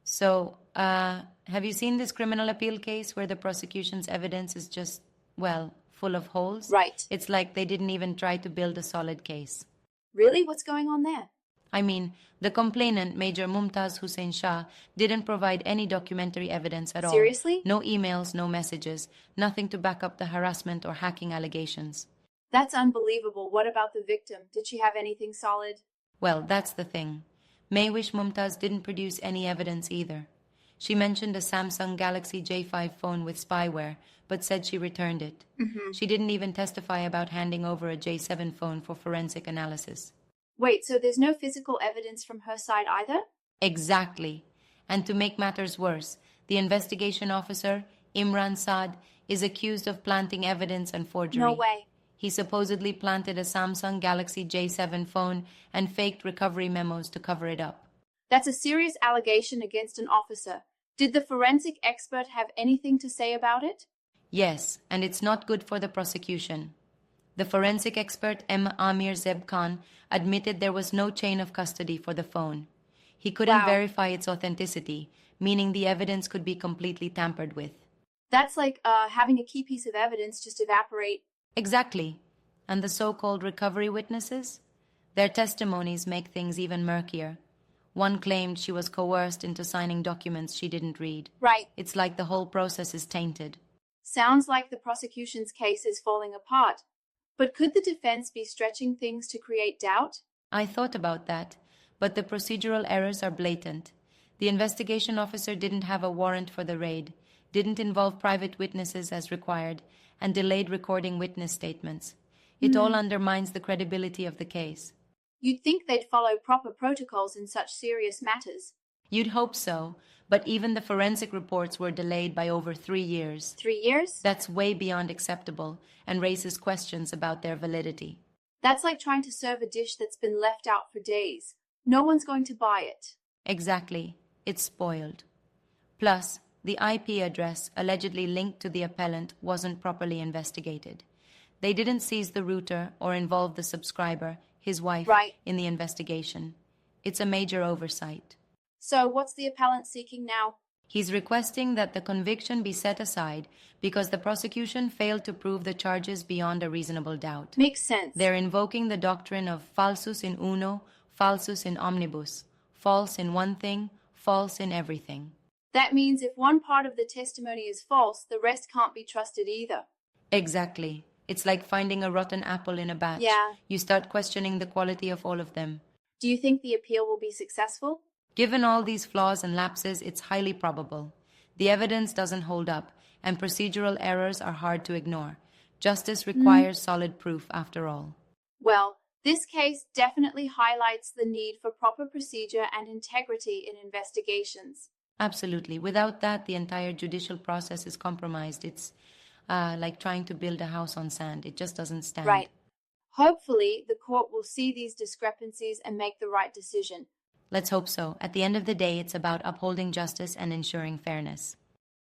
So, have you seen this criminal appeal case where the prosecution's evidence is just, well, full of holes? Right. It's like they didn't even try to build a solid case. Really? What's going on there? I mean, the complainant, Major Mumtaz Hussein Shah, didn't provide any documentary evidence at all. Seriously? No emails, no messages, nothing to back up the harassment or hacking allegations. That's unbelievable. What about the victim? Did she have anything solid? Well, that's the thing. Maywish Mumtaz didn't produce any evidence either. She mentioned a Samsung Galaxy J5 phone with spyware, but said she returned it. She didn't even testify about handing over a J7 phone for forensic analysis. Wait, so there's no physical evidence from her side either? Exactly. And to make matters worse, the investigation officer, Imran Saad, is accused of planting evidence and forgery. No way. He supposedly planted a Samsung Galaxy J7 phone and faked recovery memos to cover it up. That's a serious allegation against an officer. Did the forensic expert have anything to say about it? Yes, and it's not good for the prosecution. The forensic expert M. Amir Zeb Khan admitted there was no chain of custody for the phone. He couldn't verify its authenticity, meaning the evidence could be completely tampered with. That's like having a key piece of evidence just evaporate. Exactly. And the so-called recovery witnesses? Their testimonies make things even murkier. One claimed she was coerced into signing documents she didn't read. Right. It's like the whole process is tainted. Sounds like the prosecution's case is falling apart. But could the defense be stretching things to create doubt? I thought about that, but the procedural errors are blatant. The investigation officer didn't have a warrant for the raid, didn't involve private witnesses as required, and delayed recording witness statements. It all undermines the credibility of the case. You'd think they'd follow proper protocols in such serious matters. You'd hope so, but even the forensic reports were delayed by over 3 years. 3 years? That's way beyond acceptable and raises questions about their validity. That's like trying to serve a dish that's been left out for days. No one's going to buy it. Exactly. It's spoiled. Plus, the IP address allegedly linked to the appellant wasn't properly investigated. They didn't seize the router or involve the subscriber, his wife, in the investigation. It's a major oversight. So what's the appellant seeking now? He's requesting that the conviction be set aside because the prosecution failed to prove the charges beyond a reasonable doubt. Makes sense. They're invoking the doctrine of falsus in uno, falsus in omnibus, false in one thing, false in everything. That means if one part of the testimony is false, the rest can't be trusted either. Exactly. It's like finding a rotten apple in a batch. Yeah. You start questioning the quality of all of them. Do you think the appeal will be successful? Given all these flaws and lapses, it's highly probable. The evidence doesn't hold up, and procedural errors are hard to ignore. Justice requires solid proof, after all. Well, this case definitely highlights the need for proper procedure and integrity in investigations. Absolutely. Without that, the entire judicial process is compromised. It's like trying to build a house on sand. It just doesn't stand. Right. Hopefully, the court will see these discrepancies and make the right decision. Let's hope so. At the end of the day, it's about upholding justice and ensuring fairness.